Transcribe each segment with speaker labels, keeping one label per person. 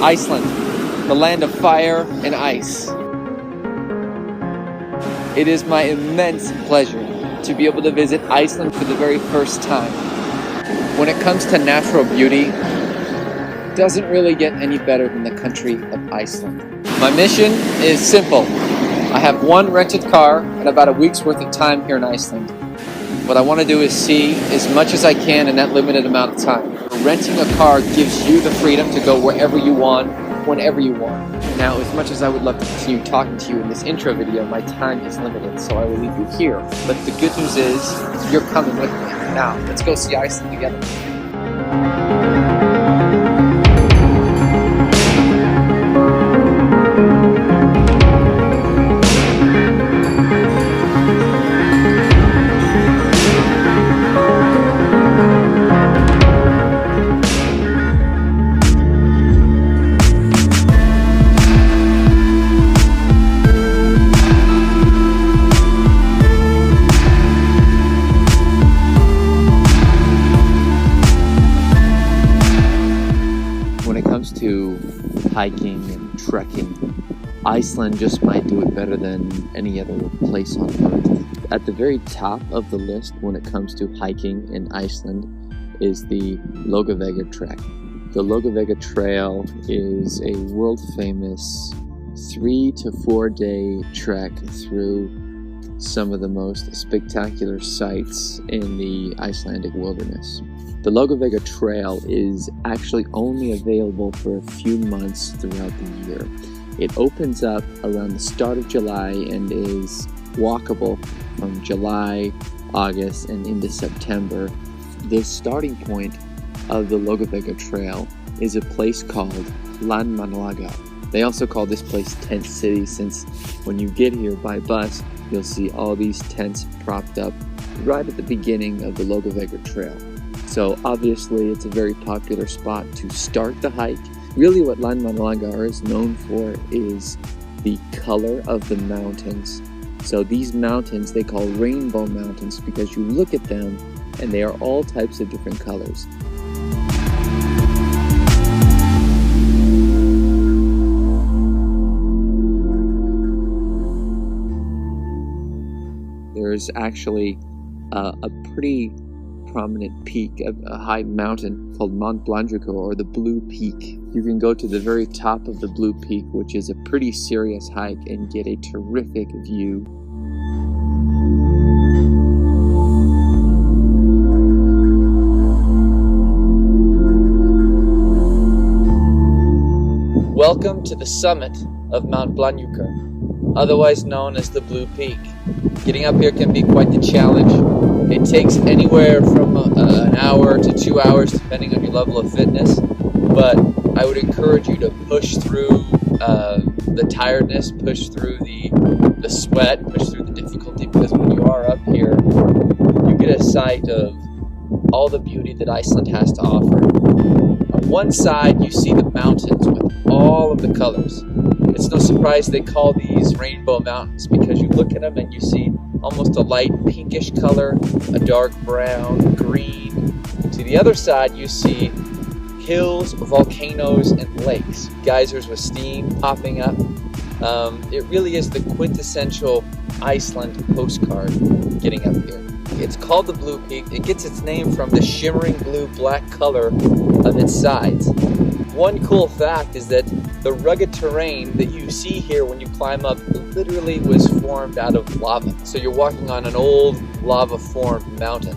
Speaker 1: Iceland, the land of fire and ice. It is my immense pleasure to be able to visit Iceland for the very first time. When it comes to natural beauty, it doesn't really get any better than the country of Iceland. My mission is simple. I have one rented car and about a week's worth of time here in Iceland. What I want to do is see as much as I can in that limited amount of time. Renting a car gives you the freedom to go wherever you want, whenever you want. Now, as much as I would love to continue talking to you in this intro video, my time is limited, so I will leave you here. But the good news is, you're coming with me. Now, let's go see Iceland together. To hiking and trekking, Iceland just might do it better than any other place on earth. At the very top of the list when it comes to hiking in Iceland is the Laugavega Trek. The Laugavega Trail is a world-famous 3 to 4 day trek through some of the most spectacular sights in the Icelandic wilderness. The Laugavega Trail is actually only available for a few months throughout the year. It opens up around the start of July and is walkable from July, August, and into September. The starting point of the Laugavega Trail is a place called Landmannalaugar. They also call this place Tent City, since when you get here by bus, you'll see all these tents propped up right at the beginning of the Laugavega Trail. So obviously it's a very popular spot to start the hike. Really what Landmannalaugar is known for is the color of the mountains. So these mountains they call rainbow mountains because you look at them and they are all types of different colors. There's actually a pretty prominent peak, a high mountain called Mount Blanjuka, or the Blue Peak. You can go to the very top of the Blue Peak, which is a pretty serious hike, and get a terrific view. Welcome to the summit of Mount Blanjuka, otherwise known as the Blue Peak. Getting up here can be quite the challenge. It takes anywhere from an hour to 2 hours depending on your level of fitness, but I would encourage you to push through the tiredness, push through the sweat, push through the difficulty, because when you are up here, you get a sight of all the beauty that Iceland has to offer. On one side, you see the mountains with all of the colors. It's no surprise they call these rainbow mountains because you look at them and you see almost a light pinkish color, a dark brown, green. To the other side, you see hills, volcanoes, and lakes, geysers with steam popping up. It really is the quintessential Iceland postcard getting up here. It's called the Blue Peak. It gets its name from the shimmering blue-black color of its sides. One cool fact is that the rugged terrain that you see here when you climb up literally was formed out of lava. So you're walking on an old lava-formed mountain.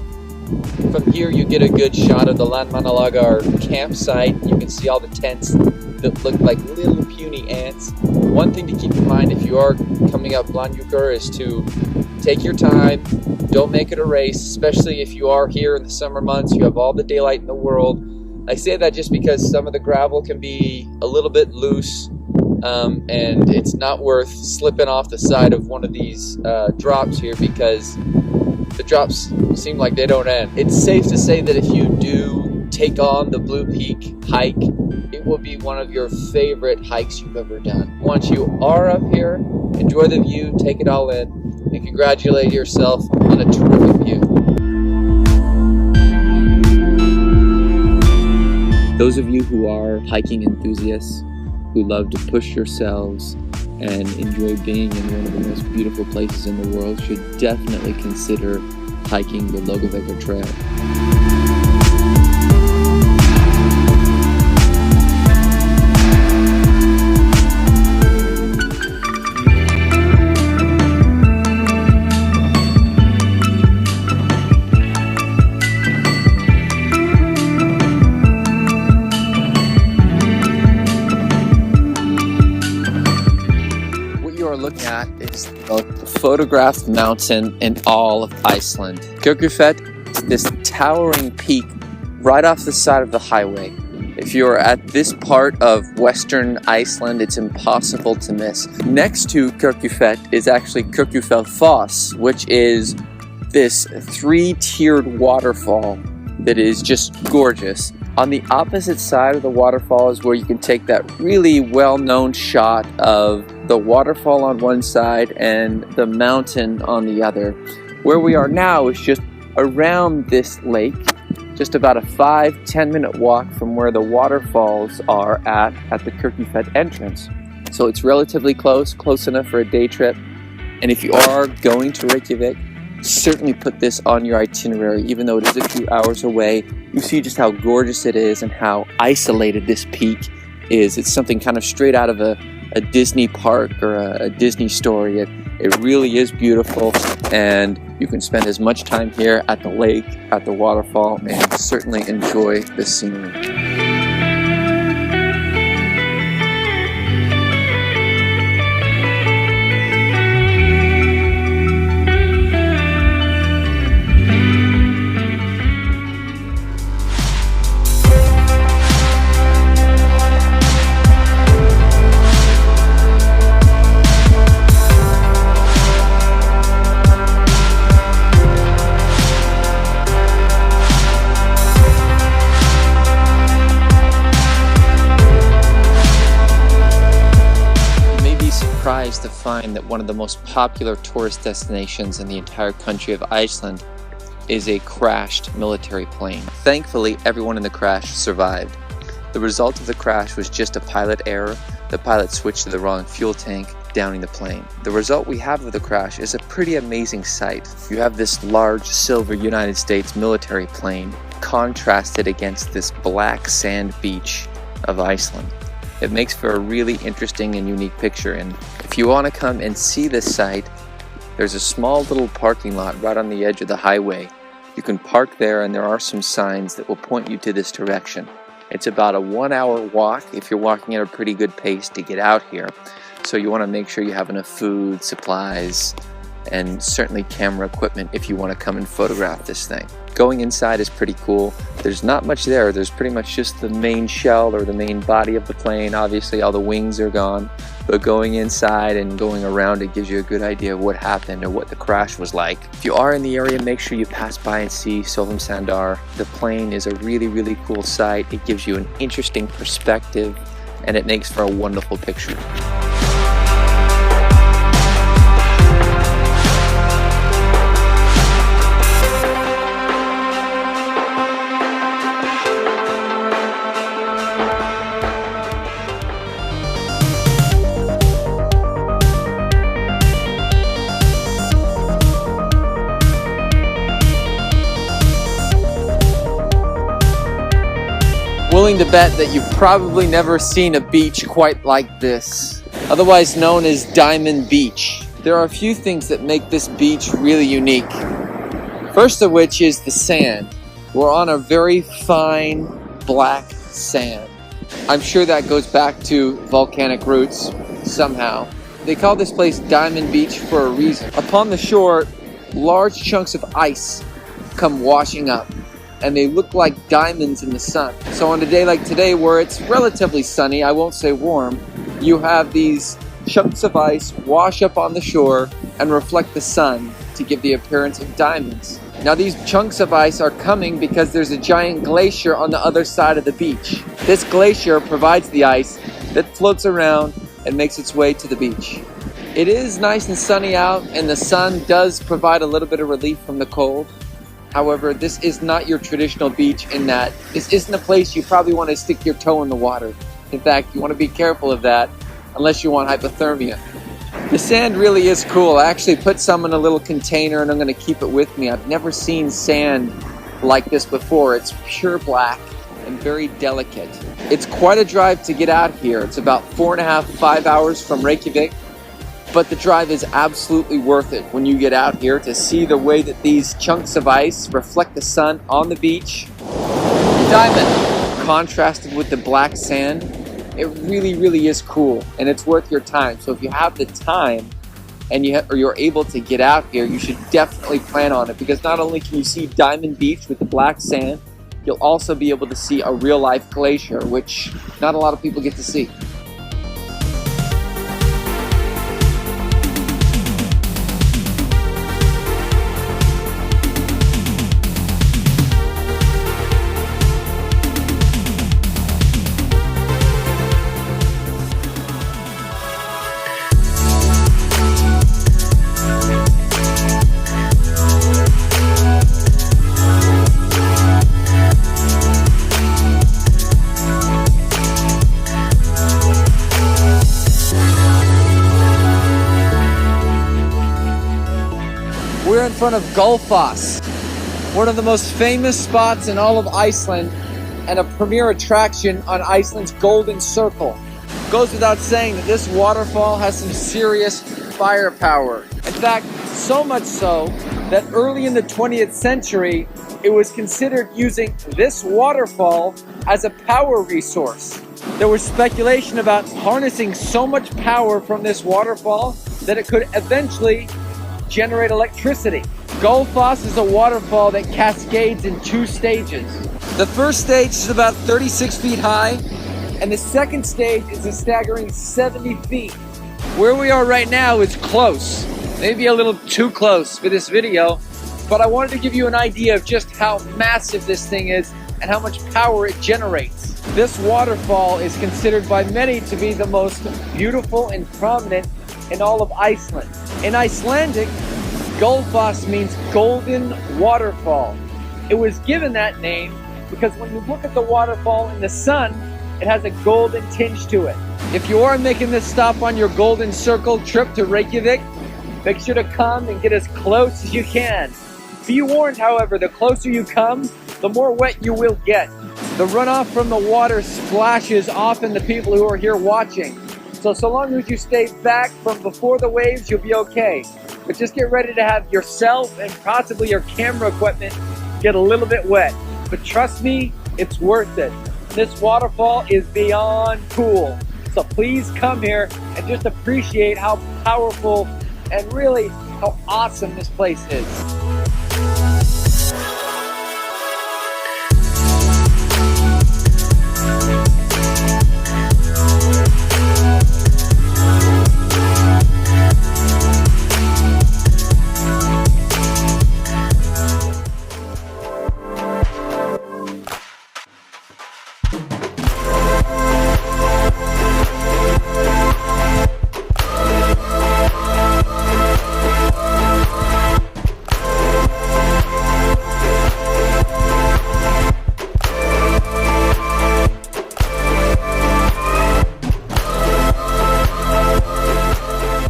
Speaker 1: From here you get a good shot of the Landmannalaugar campsite. You can see all the tents that look like little puny ants. One thing to keep in mind if you are coming up Blanjuka is to take your time. Don't make it a race, especially if you are here in the summer months. You have all the daylight in the world. I say that just because some of the gravel can be a little bit loose, and it's not worth slipping off the side of one of these drops here because the drops seem like they don't end. It's safe to say that if you do take on the Blue Peak hike, it will be one of your favorite hikes you've ever done. Once you are up here, enjoy the view, take it all in, and congratulate yourself on a terrific view. Those of you who are hiking enthusiasts, who love to push yourselves and enjoy being in one of the most beautiful places in the world should definitely consider hiking the Logavega Trail. Looking at is the photographed mountain in all of Iceland. Kirkjufell is this towering peak right off the side of the highway. If you're at this part of western Iceland, it's impossible to miss. Next to Kirkjufell is actually Kirkjufellfoss, which is this three-tiered waterfall that is just gorgeous. On the opposite side of the waterfall is where you can take that really well-known shot of the waterfall on one side and the mountain on the other. Where we are now is just around this lake, just about a 5-10 minute walk from where the waterfalls are at the Kirkjufell entrance. So it's relatively close enough for a day trip. And if you are going to Reykjavik, certainly put this on your itinerary, even though it is a few hours away. You see just how gorgeous it is and how isolated this peak is. It's something kind of straight out of a Disney park or a Disney story. It really is beautiful, and you can spend as much time here at the lake, at the waterfall, and certainly enjoy the scenery. To find that one of the most popular tourist destinations in the entire country of Iceland is a crashed military plane. Thankfully, everyone in the crash survived. The result of the crash was just a pilot error. The pilot switched to the wrong fuel tank, downing the plane. The result we have of the crash is a pretty amazing sight. You have this large silver United States military plane contrasted against this black sand beach of Iceland. It makes for a really interesting and unique picture, and if you want to come and see this site, there's a small little parking lot right on the edge of the highway. You can park there, and there are some signs that will point you to this direction. It's about a 1-hour walk if you're walking at a pretty good pace to get out here, so you want to make sure you have enough food, supplies, and certainly camera equipment if you want to come and photograph this thing. Going inside is pretty cool. There's not much there. There's pretty much just the main shell or the main body of the plane. Obviously all the wings are gone, but going inside and going around it gives you a good idea of what happened or what the crash was like. If you are in the area, make sure you pass by and see Sandar. The plane is a really cool sight. It gives you an interesting perspective and it makes for a wonderful picture. Willing to bet that you've probably never seen a beach quite like this, otherwise known as Diamond Beach. There are a few things that make this beach really unique. First of which is the sand. We're on a very fine black sand. I'm sure that goes back to volcanic roots somehow. They call this place Diamond Beach for a reason. Upon the shore, large chunks of ice come washing up, and they look like diamonds in the sun. So on a day like today where it's relatively sunny, I won't say warm, you have these chunks of ice wash up on the shore and reflect the sun to give the appearance of diamonds. Now these chunks of ice are coming because there's a giant glacier on the other side of the beach. This glacier provides the ice that floats around and makes its way to the beach. It is nice and sunny out, and the sun does provide a little bit of relief from the cold. However, this is not your traditional beach in that this isn't a place you probably want to stick your toe in the water. In fact, you want to be careful of that unless you want hypothermia. The sand really is cool. I actually put some in a little container and I'm going to keep it with me. I've never seen sand like this before. It's pure black and very delicate. It's quite a drive to get out here. It's about 4.5 to 5 hours from Reykjavik, but the drive is absolutely worth it when you get out here to see the way that these chunks of ice reflect the sun on the beach. Diamond contrasted with the black sand. It really is cool, and it's worth your time. So if you have the time and you're able to get out here, you should definitely plan on it, because not only can you see Diamond Beach with the black sand, you'll also be able to see a real-life glacier, which not a lot of people get to see. We're in front of Gullfoss, one of the most famous spots in all of Iceland and a premier attraction on Iceland's Golden Circle. Goes without saying that this waterfall has some serious firepower. In fact, so much so that early in the 20th century, it was considered using this waterfall as a power resource. There was speculation about harnessing so much power from this waterfall that it could eventually generate electricity. Gullfoss is a waterfall that cascades in 2 stages. The first stage is about 36 feet high, and the second stage is a staggering 70 feet. Where we are right now is close, maybe a little too close for this video, but I wanted to give you an idea of just how massive this thing is and how much power it generates. This waterfall is considered by many to be the most beautiful and prominent in all of Iceland. In Icelandic, Gullfoss means golden waterfall. It was given that name because when you look at the waterfall in the sun, it has a golden tinge to it. If you are making this stop on your Golden Circle trip to Reykjavik, make sure to come and get as close as you can. Be warned, however, the closer you come, the more wet you will get. The runoff from the water splashes often the people who are here watching. So long as you stay back from before the waves, you'll be okay. But just get ready to have yourself and possibly your camera equipment get a little bit wet. But trust me, it's worth it. This waterfall is beyond cool. So please come here and just appreciate how powerful and really how awesome this place is.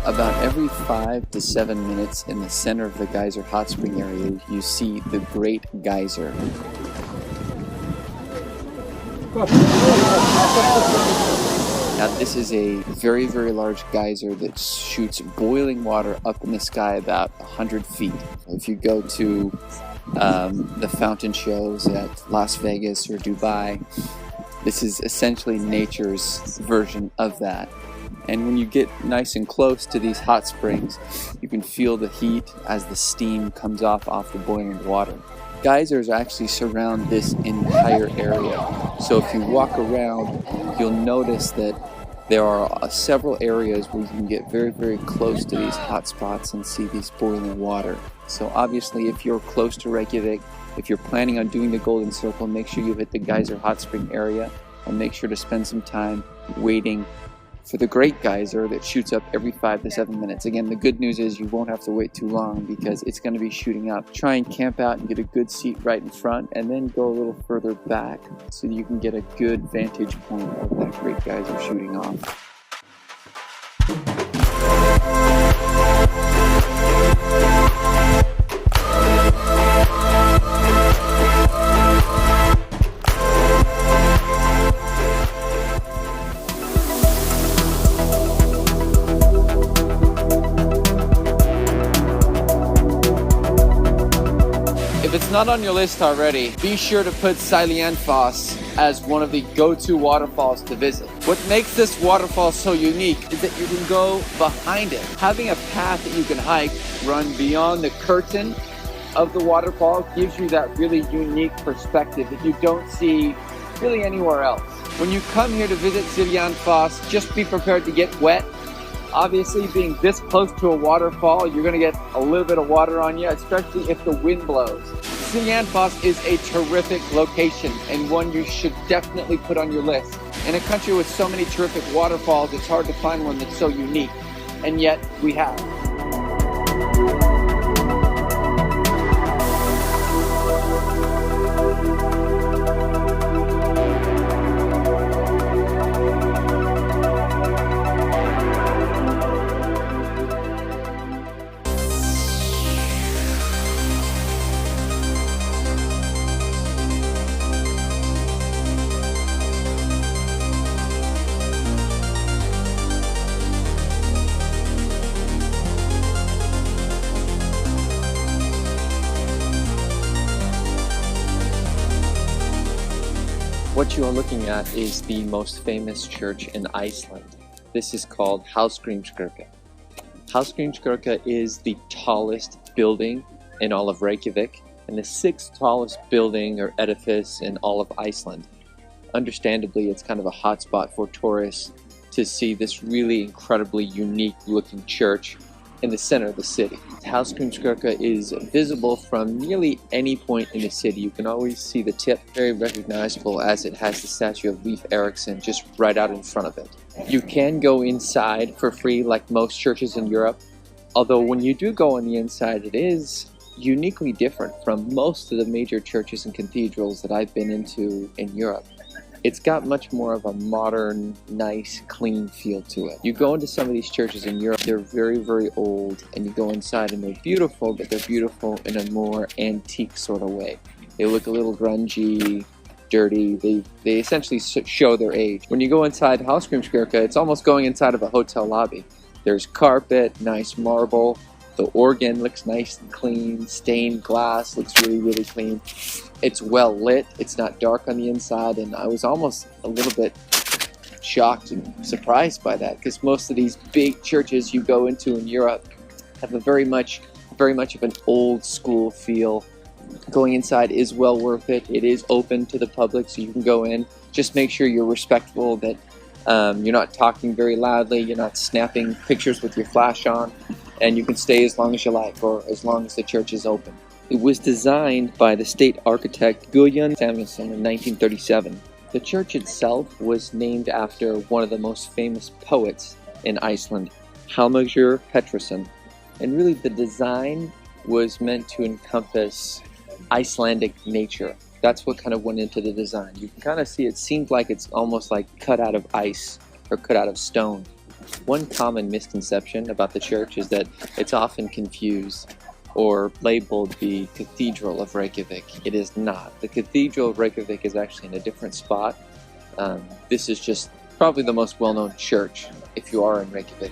Speaker 1: About every 5 to 7 minutes in the center of the geyser hot spring area, you see the Great Geyser. Now this is a very large geyser that shoots boiling water up in the sky about 100 feet. If you go to the fountain shows at Las Vegas or Dubai, this is essentially nature's version of that. And when you get nice and close to these hot springs, you can feel the heat as the steam comes off the boiling water. Geysers actually surround this entire area. So if you walk around, you'll notice that there are several areas where you can get very close to these hot spots and see these boiling water. So obviously if you're close to Reykjavik, if you're planning on doing the Golden Circle, make sure you hit the geyser hot spring area and make sure to spend some time waiting for the Great Geyser that shoots up every 5 to 7 minutes. Again, the good news is you won't have to wait too long because it's going to be shooting up. Try and camp out and get a good seat right in front, and then go a little further back so you can get a good vantage point of that Great Geyser shooting off. If it's not on your list already, be sure to put Iceland as one of the go-to waterfalls to visit. What makes this waterfall so unique is that you can go behind it. Having a path that you can hike, run beyond the curtain of the waterfall gives you that really unique perspective that you don't see really anywhere else. When you come here to visit Iceland, just be prepared to get wet. Obviously, being this close to a waterfall, you're going to get a little bit of water on you, especially if the wind blows. Iceland is a terrific location and one you should definitely put on your list. In a country with so many terrific waterfalls, it's hard to find one that's so unique, and yet we have. What you are looking at is the most famous church in Iceland. This is called Hallgrímskirkja. Hallgrímskirkja is the tallest building in all of Reykjavik and the 6th tallest building or edifice in all of Iceland. Understandably, it's kind of a hotspot for tourists to see this really incredibly unique looking church in the center of the city. Hallgrímskirkja is visible from nearly any point in the city. You can always see the tip, very recognizable as it has the statue of Leif Erikson just right out in front of it. You can go inside for free like most churches in Europe, although when you do go on the inside, it is uniquely different from most of the major churches and cathedrals that I've been into in Europe. It's got much more of a modern, nice, clean feel to it. You go into some of these churches in Europe, they're very, very old, and you go inside and they're beautiful, but they're beautiful in a more antique sort of way. They look a little grungy, dirty, they essentially show their age. When you go inside Hallgrímskirkja, it's almost going inside of a hotel lobby. There's carpet, nice marble, the organ looks nice and clean, stained glass looks really, really clean. It's well lit, it's not dark on the inside, and I was almost a little bit shocked and surprised by that, because most of these big churches you go into in Europe have a very much of an old school feel. Going inside is well worth it. It is open to the public, so you can go in. Just make sure you're respectful, that you're not talking very loudly, you're not snapping pictures with your flash on, and you can stay as long as you like, or as long as the church is open. It was designed by the state architect Guðjón Samuelsson in 1937. The church itself was named after one of the most famous poets in Iceland, Hallgrímur Pétursson. And really the design was meant to encompass Icelandic nature. That's what kind of went into the design. You can kind of see it seemed like it's almost like cut out of ice or cut out of stone. One common misconception about the church is that it's often confused or labeled the Cathedral of Reykjavik. It is not. The Cathedral of Reykjavik is actually in a different spot. This is just probably the most well-known church if you are in Reykjavik.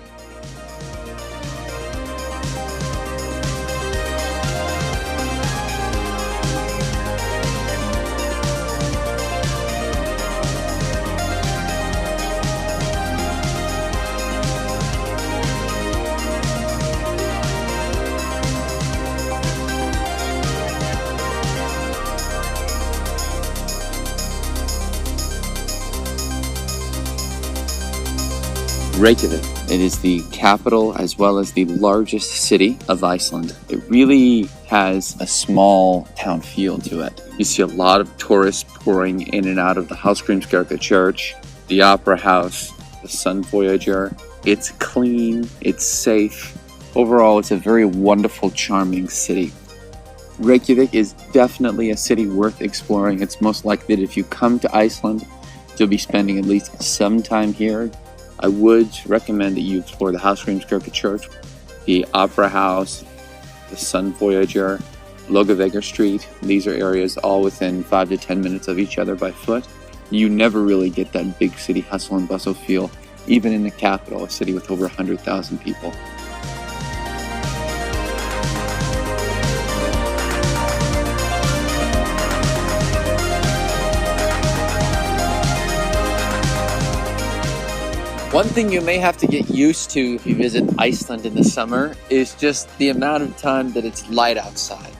Speaker 1: Reykjavik. It is the capital as well as the largest city of Iceland. It really has a small town feel to it. You see a lot of tourists pouring in and out of the Hallgrímskirkja church, the opera house,
Speaker 2: the Sun Voyager. It's clean, it's safe. Overall, it's a very wonderful, charming city. Reykjavik is definitely a city worth exploring. It's most likely that if you come to Iceland, you'll be spending at least some time here. I would recommend that you explore the Hallgrímskirkja Church, the Opera House, the Sun Voyager, Laugavegur Street. These are areas all within 5 to 10 minutes of each other by foot. You never really get that big city hustle and bustle feel, even in the capital, a city with over 100,000 people.
Speaker 1: One thing you may have to get used to if you visit Iceland in the summer is just the amount of time that it's light outside.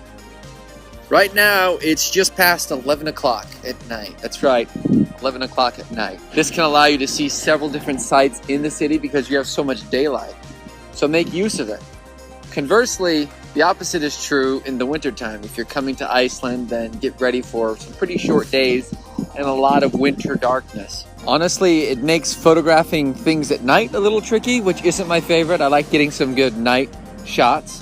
Speaker 1: Right now, it's just past 11 o'clock at night. That's right, 11 o'clock at night. This can allow you to see several different sites in the city because you have so much daylight. So make use of it. Conversely, the opposite is true in the wintertime. If you're coming to Iceland, then get ready for some pretty short days and a lot of winter darkness. Honestly, it makes photographing things at night a little tricky, which isn't my favorite. I like getting some good night shots.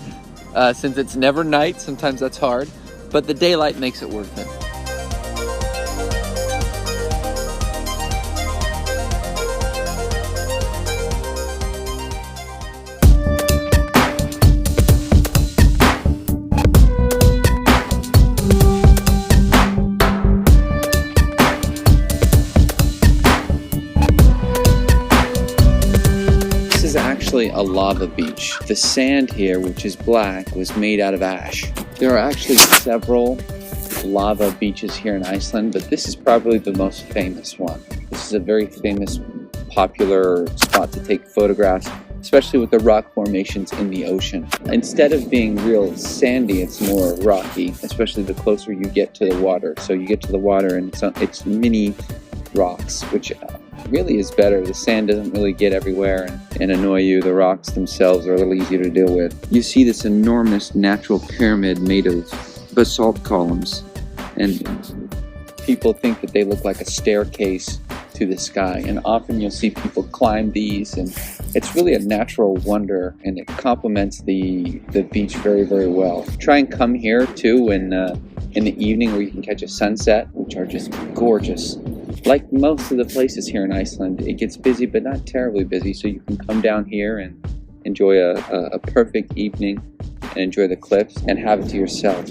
Speaker 1: Since it's never night, sometimes that's hard, but the daylight makes it worth it.
Speaker 2: Actually a lava beach. The sand here, which is black, was made out of ash. There are actually several lava beaches here in Iceland, but this is probably the most famous one. This is a very famous, popular spot to take photographs, especially with the rock formations in the ocean. Instead of being real sandy, it's more rocky, especially the closer you get to the water. So you get to the water and it's mini rocks, which really is better. The sand doesn't really get everywhere and annoy you. The rocks themselves are a little easier to deal with. You see this enormous natural pyramid made of basalt columns, and people think that they look like a staircase to the sky, and often you'll see people climb these, and it's really a natural wonder, and it complements the beach very, very well. Try and come here too in the evening where you can catch a sunset, which are just gorgeous. Like most of the places here in Iceland, it gets busy, but not terribly busy, so you can come down here and enjoy a perfect evening and enjoy the cliffs and have it to yourself.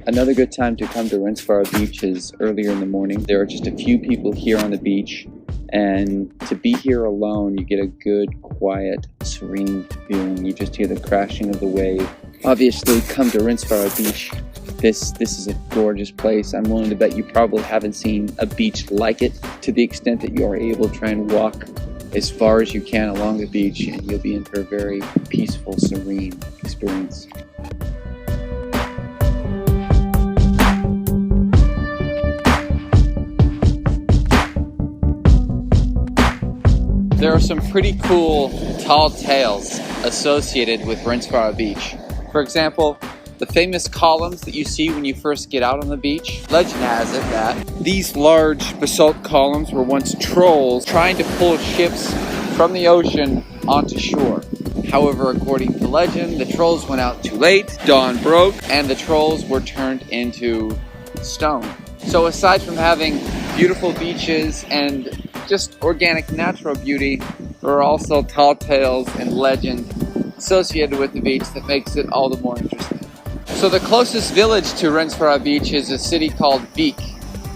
Speaker 2: Another good time to come to Rensfara Beach is earlier in the morning. There are just a few people here on the beach, and to be here alone, you get a good, quiet, serene feeling. You just hear the crashing of the wave. Obviously, come to Rensfara Beach. This is a gorgeous place. I'm willing to bet you probably haven't seen a beach like it. To the extent that you are able to try and walk as far as you can along the beach, and you'll be in for a very peaceful, serene experience. There are some pretty cool tall tales associated with Rensfara Beach. For example, the famous columns that you see when you first get out on the beach. Legend has it that these large basalt columns were once trolls trying to pull ships from the ocean onto shore. However, according to legend, the trolls went out too late, dawn broke, and the trolls were turned into stone. So aside from having beautiful beaches and just organic natural beauty, there are also tall tales and legend associated with the beach that makes it all the more interesting. So the closest village to Rensfara Beach is a city called Vik.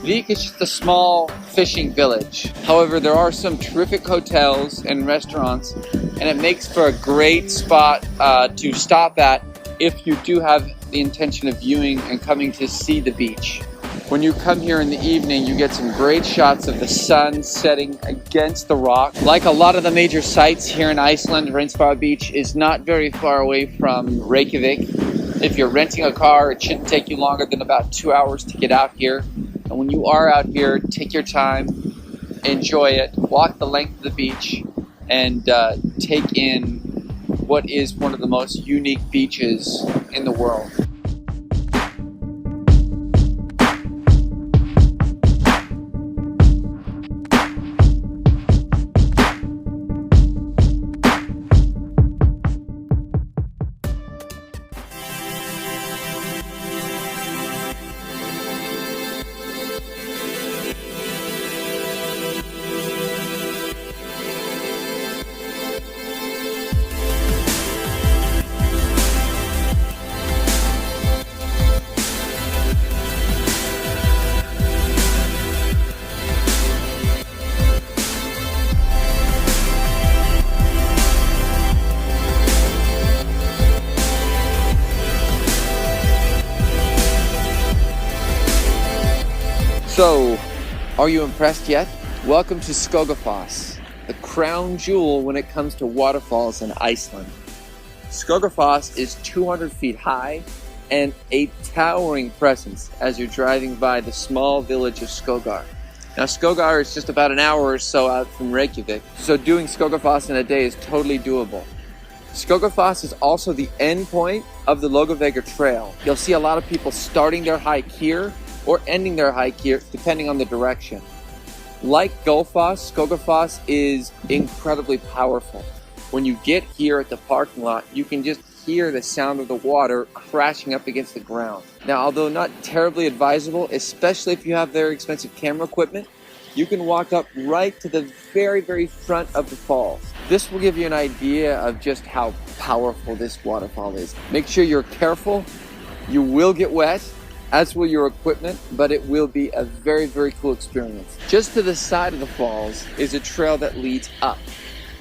Speaker 2: Vik is just a small fishing village. However, there are some terrific hotels and restaurants, and it makes for a great spot to stop at if you do have the intention of viewing and coming to see the beach. When you come here in the evening, you get some great shots of the sun setting against the rock. Like a lot of the major sites here in Iceland, Rensfara Beach is not very far away from Reykjavik. If you're renting a car, it shouldn't take you longer than about 2 hours to get out here. And when you are out here, take your time, enjoy it, walk the length of the beach, and take in what is one of the most unique beaches in the world.
Speaker 1: So, are you impressed yet? Welcome to Skogafoss, the crown jewel when it comes to waterfalls in Iceland. Skogafoss is 200 feet high and a towering presence as you're driving by the small village of Skogar. Now, Skogar is just about an hour or so out from Reykjavik, so doing Skogafoss in a day is totally doable. Skogafoss is also the end point of the Laugavegur Trail. You'll see a lot of people starting their hike here or ending their hike here, depending on the direction. Like Gullfoss, Skogafoss is incredibly powerful. When you get here at the parking lot, you can just hear the sound of the water crashing up against the ground. Now, although not terribly advisable, especially if you have very expensive camera equipment, you can walk up right to the very, very front of the falls. This will give you an idea of just how powerful this waterfall is. Make sure you're careful. You will get wet, as will your equipment, but it will be a very, very cool experience. Just to the side of the falls is a trail that leads up.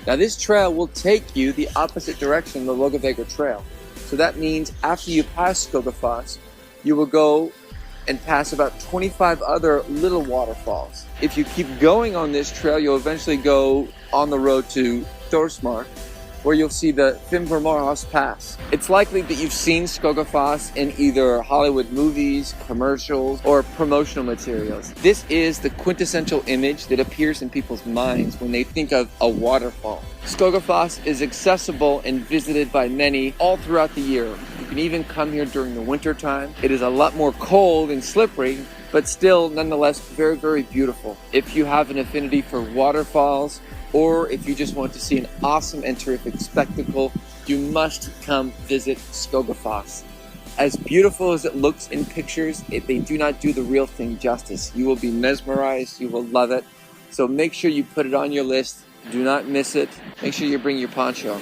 Speaker 1: Now, this trail will take you the opposite direction of the Laugavegur Trail. So that means after you pass Skogafoss, you will go and pass about 25 other little waterfalls. If you keep going on this trail, you'll eventually go on the road to Thorsmark, where you'll see the Fimmvörðuháls Pass. It's likely that you've seen Skogafoss in either Hollywood movies, commercials, or promotional materials. This is the quintessential image that appears in people's minds when they think of a waterfall. Skogafoss is accessible and visited by many all throughout the year. You can even come here during the winter time. It is a lot more cold and slippery, but still nonetheless very, very beautiful. If you have an affinity for waterfalls, or if you just want to see an awesome and terrific spectacle, you must come visit Skogafoss. As beautiful as it looks in pictures, they do not do the real thing justice. You will be mesmerized, you will love it. So make sure you put it on your list. Do not miss it. Make sure you bring your poncho.